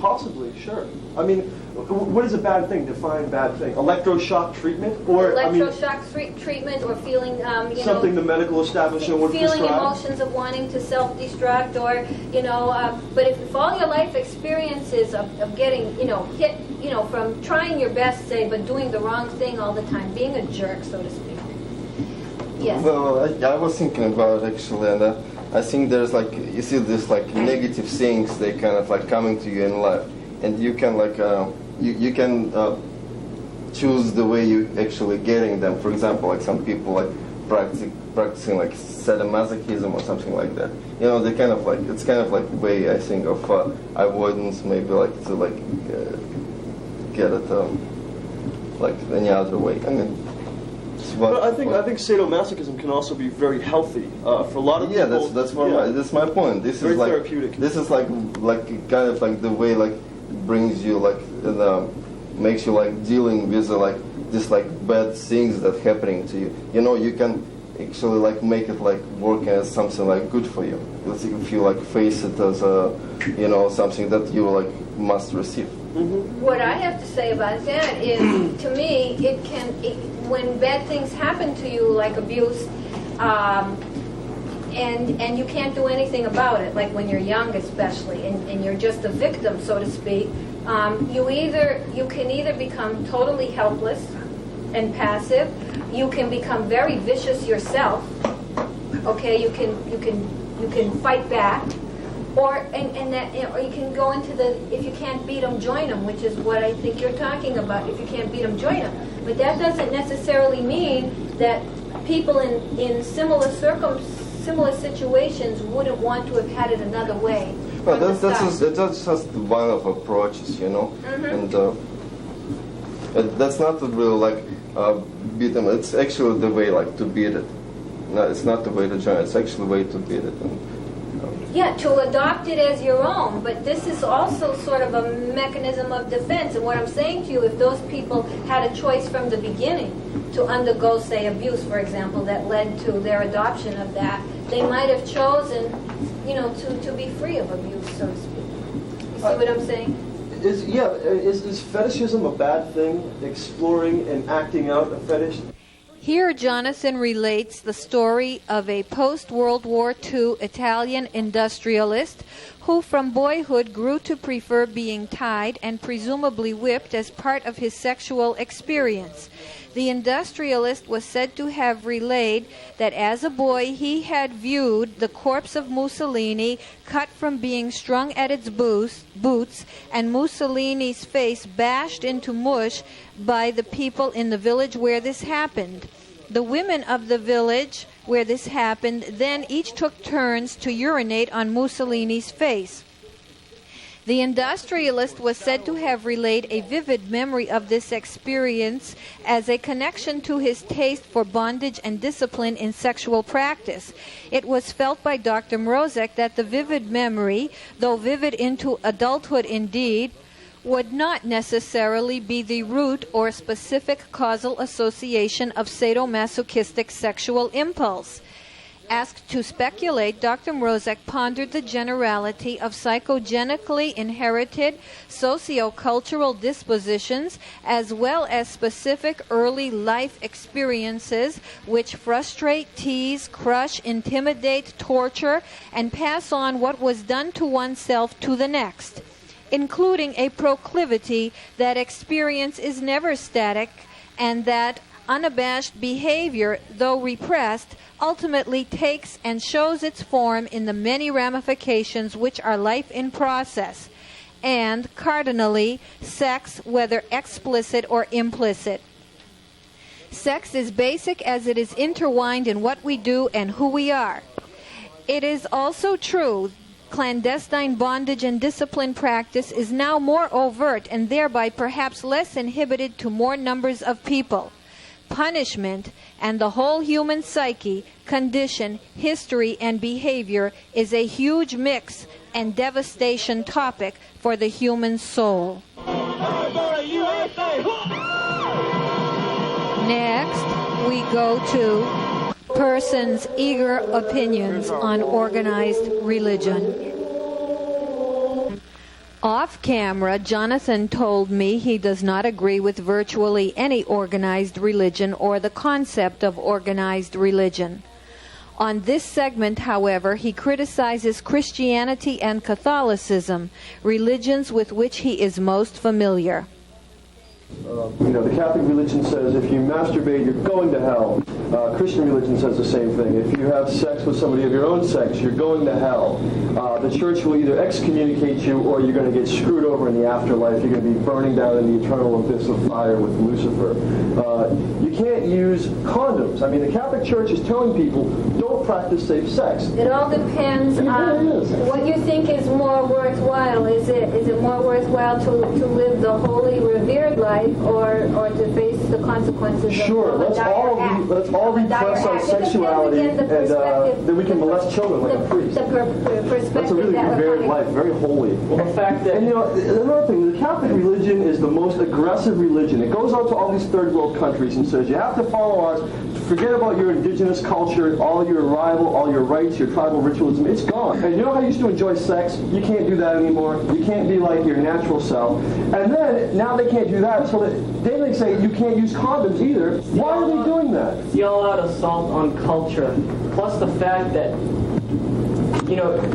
Possibly, sure. I mean, what is a bad thing? Define bad thing. Electroshock treatment, or treatment, or feeling something the medical establishment would feeling prescribe. Emotions of wanting to self-destruct, or but if all your life experiences of getting hit, from trying your best, say, but doing the wrong thing all the time, being a jerk, so to speak. Yes. Well, I was thinking about it actually, and I think there's you see this negative things, they kind of coming to you in life, and you can you can choose the way you actually getting them. For example, some people practicing sadomasochism or something like that. They kind of it's kind of way, I think, of avoidance, maybe to get it any other way. I mean. But I think sadomasochism can also be very healthy for a lot of people. Yeah, that's my point. This very is therapeutic. This is kind of the way brings you makes you dealing with this bad things that happening to you. You can actually make it work as something good for you. If you face it as something that you must receive. Mm-hmm. What I have to say about that is, to me, when bad things happen to you, like abuse, and you can't do anything about it, like when you're young especially, and you're just a victim, so to speak, you can either become totally helpless and passive, you can become very vicious yourself, okay, you can fight back, or you can go into if you can't beat them, join them, which is what I think you're talking about. If you can't beat them, join them. But that doesn't necessarily mean that people in similar situations wouldn't want to have had it another way. Well, that's just one of approaches, and that's not really beat them. It's actually the way to beat it. No, it's not the way to join. It's actually the way to beat it. Yeah, to adopt it as your own, but this is also sort of a mechanism of defense. And what I'm saying to you, if those people had a choice from the beginning to undergo, say, abuse, for example, that led to their adoption of that, they might have chosen, to be free of abuse, so to speak. You see what I'm saying? Is fetishism a bad thing? Exploring and acting out a fetish? Here, Jonathan relates the story of a post-World War II Italian industrialist who from boyhood grew to prefer being tied and presumably whipped as part of his sexual experience. The industrialist was said to have relayed that as a boy he had viewed the corpse of Mussolini cut from being strung at its boots and Mussolini's face bashed into mush by the people in the village where this happened. The women of the village where this happened then each took turns to urinate on Mussolini's face. The industrialist was said to have relayed a vivid memory of this experience as a connection to his taste for bondage and discipline in sexual practice. It was felt by Dr. Mroczek that the vivid memory, though vivid into adulthood indeed, would not necessarily be the root or specific causal association of sadomasochistic sexual impulse. Asked to speculate, Dr. Mroczek pondered the generality of psychogenically inherited sociocultural dispositions as well as specific early life experiences which frustrate, tease, crush, intimidate, torture, and pass on what was done to oneself to the next, including a proclivity that experience is never static and that unabashed behavior, though repressed, ultimately takes and shows its form in the many ramifications which are life in process, and, cardinally, sex, whether explicit or implicit. Sex is basic as it is intertwined in what we do and who we are. It is also true clandestine bondage and discipline practice is now more overt and thereby perhaps less inhibited to more numbers of people. Punishment and the whole human psyche, condition, history, and behavior is a huge mix and devastation topic for the human soul. Next, we go to persons' eager opinions on organized religion. Off camera, Jonathan told me he does not agree with virtually any organized religion or the concept of organized religion. On this segment, however, he criticizes Christianity and Catholicism, religions with which he is most familiar. The Catholic religion says if you masturbate, you're going to hell. Christian religion says the same thing. If you have sex with somebody of your own sex, you're going to hell. The church will either excommunicate you or you're going to get screwed over in the afterlife. You're going to be burning down in the eternal abyss of fire with Lucifer. You can't use condoms. I mean, the Catholic Church is telling people, don't practice safe sex. It all depends on what you think is more worthwhile. Is it more worthwhile to live the holy, revered life or to face the consequences of let's all repress our sexuality and then we can molest children like a priest. That's a really revered life, very holy. Well, the fact that... And another thing, the Catholic religion is the most aggressive religion. It goes out to all these third world countries and says, you have to follow ours. Forget about your indigenous culture, all your rival, all your rights, your tribal ritualism. It's gone. And you know how you used to enjoy sex? You can't do that anymore. You can't be like your natural self. And then, now they can't do that, so they say you can't use condoms either. Why are they doing that? It's the all-out assault on culture. Plus the fact that,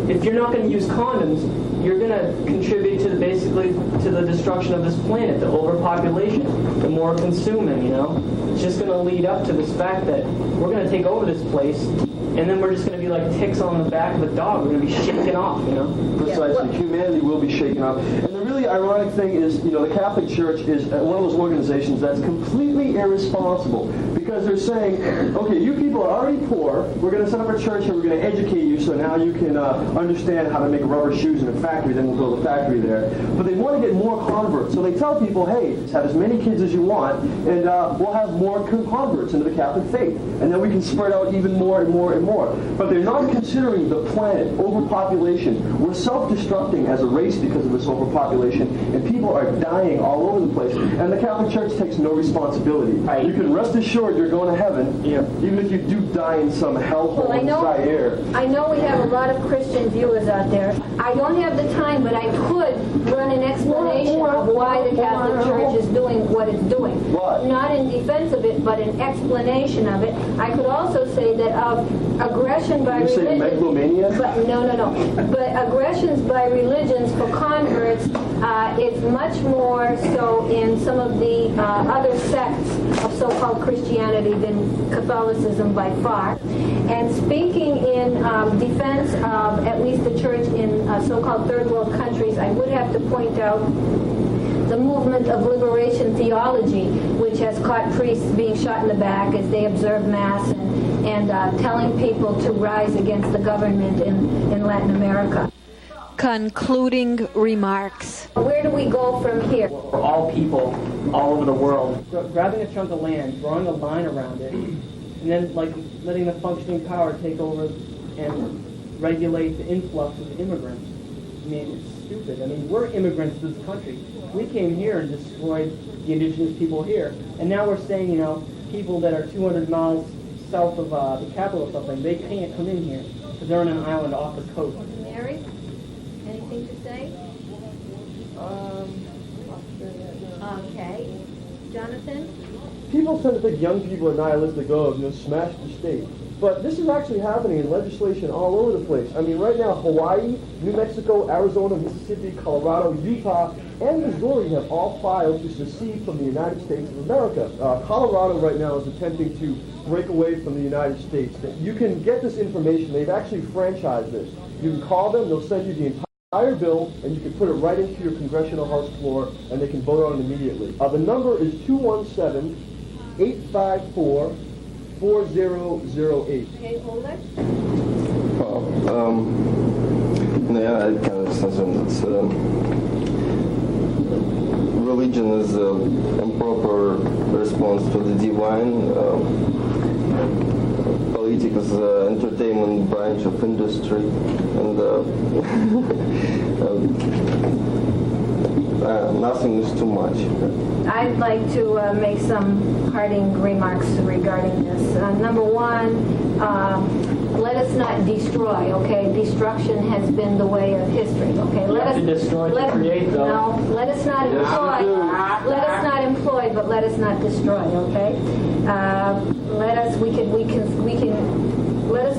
if you're not going to use condoms, you're going to contribute to the destruction of this planet, the overpopulation, the more consuming, It's just going to lead up to this fact that we're going to take over this place, and then we're just going to be like ticks on the back of a dog. We're going to be shaken off, Precisely. Humanity will be shaken off. And the really ironic thing is, the Catholic Church is one of those organizations that's completely irresponsible because they're saying, okay, you people are already poor. We're going to set up a church and we're going to educate you so now you can understand how to make rubber shoes in a factory. Then we'll build a factory there. But they want to get more converts. So they tell people, hey, have as many kids as you want and we'll have more converts into the Catholic faith. And then we can spread out even more and more and more. But they're not considering the planet, overpopulation. We're self-destructing as a race because of this overpopulation, and people are dying all over the place. And the Catholic Church takes no responsibility. You can rest assured you're going to heaven, even if you do die design some hellhole Well, inside here. I know we have a lot of Christian viewers out there. I don't have the time, but I could run an explanation of why the Catholic Church is doing what it's doing. What? Not in defense of it, but an explanation of it. I could also say that of aggression by You say religion. megalomania? But no. But aggressions by religions for converts, it's much more so in some of the other sects of so-called Christianity than Catholicism by far. And speaking in defense of at least the church in so-called third world countries, I would have to point out the movement of liberation theology, which has caught priests being shot in the back as they observe Mass and telling people to rise against the government in Latin America. Concluding remarks. Where do we go from here? For all people all over the world. Grabbing a chunk of land, drawing a line around it, and then letting the functioning power take over and regulate the influx of immigrants. I mean, it's stupid. I mean, we're immigrants to this country. We came here and destroyed the indigenous people here, and now we're saying, people that are 200 miles south of the capital or something, they can't come in here because they're on an island off the coast. Mary, anything to say? Okay. Jonathan? People tend to think young people are nihilistic, smash the state. But this is actually happening in legislation all over the place. I mean, right now, Hawaii, New Mexico, Arizona, Mississippi, Colorado, Utah, and Missouri have all filed to secede from the United States of America. Colorado right now is attempting to break away from the United States. You can get this information. They've actually franchised this. You can call them. They'll send you the entire bill, and you can put it right into your congressional House floor, and they can vote on it immediately. The number is 217-854-4008. Okay, Older? Yeah, I kind of sense that religion is an improper response to the divine. Politics is an entertainment branch of industry, and nothing is too much. I'd like to make some parting remarks regarding this. Number one, let us not destroy, okay? Destruction has been the way of history, okay? You have to destroy to create, though. No, let us not employ. Let us not employ, but let us not destroy, okay? Let us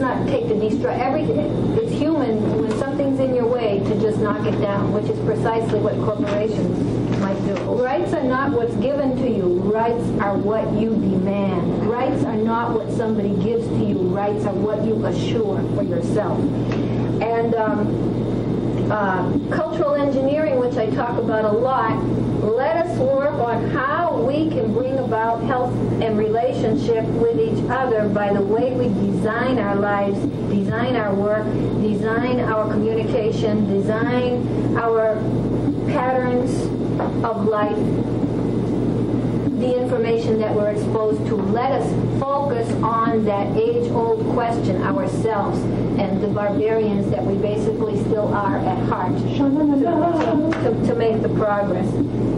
not take the destroy. Everything, it's human when something's in your way to just knock it down, which is precisely what corporations might do. Rights are not what's given to you. Rights are what you demand. Rights are not what somebody gives to you. Rights are what you assure for yourself. And cultural engineering, which I talk about a lot, let us work on how we can bring about health and relationship with each other by the way we design our lives, design our work, design our communication, design our patterns of life, the information that we're exposed to. Let us focus on that age-old question, ourselves, and the barbarians that we basically still are at heart, to make the progress.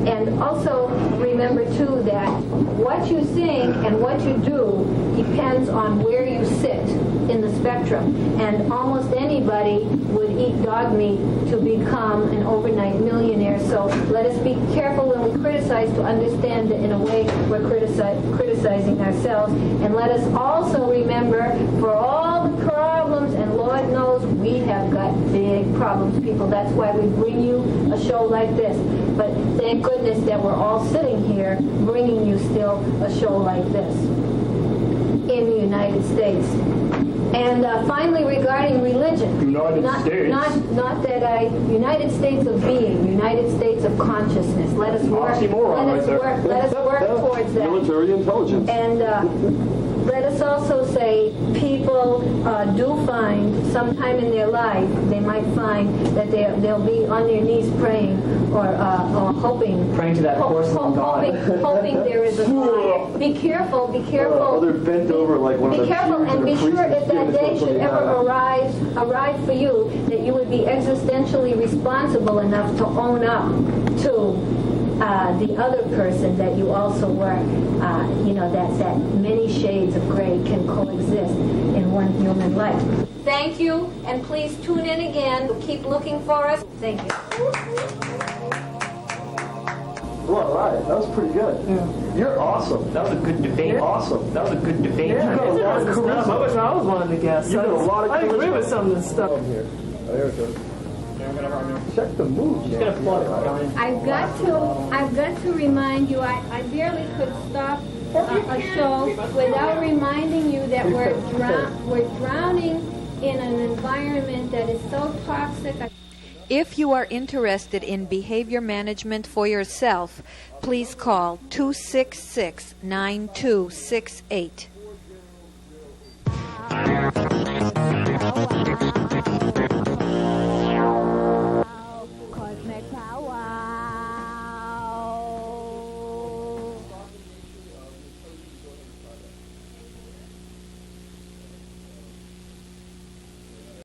And also remember, too, that what you think and what you do depends on where you sit in the spectrum. And almost anybody would eat dog meat to become an overnight millionaire. So let us be careful when we criticize to understand that in a way we're criticizing ourselves. And let us also remember, for all the problems, and Lord knows we have got big problems, people. That's why we bring you a show like this. But thank goodness that we're all sitting here bringing you still a show like this in the United States. And finally, regarding religion, United States United States of being, United States of consciousness. Let us work. Let us work towards that. Military intelligence. And let us also say people do find sometime in their life, they might find that they'll be on their knees praying or hoping. Praying to that porcelain god. Hoping there is a God. Be careful. They're bent over like one of the Be careful and be sure if that day should ever arrive for you, that you would be existentially responsible enough to own up to the other person that you also were, that many shades of gray can coexist in one human life. Thank you, and please tune in again. Keep looking for us. Thank you. Well, all right, that was pretty good. Yeah. You're awesome. That was a good debate. Awesome. That was a good debate. Yeah, It's a lot of stuff. I charisma. wish I was one to guess. You got a lot of I agree charisma. with some of this stuff. Here. Oh, here it goes. Check the mood. Just gonna flood it, Donnie. I've got to remind you, I barely could stop a show without reminding you that we're drowning in an environment that is so toxic. If you are interested in behavior management for yourself, please call 266-9268.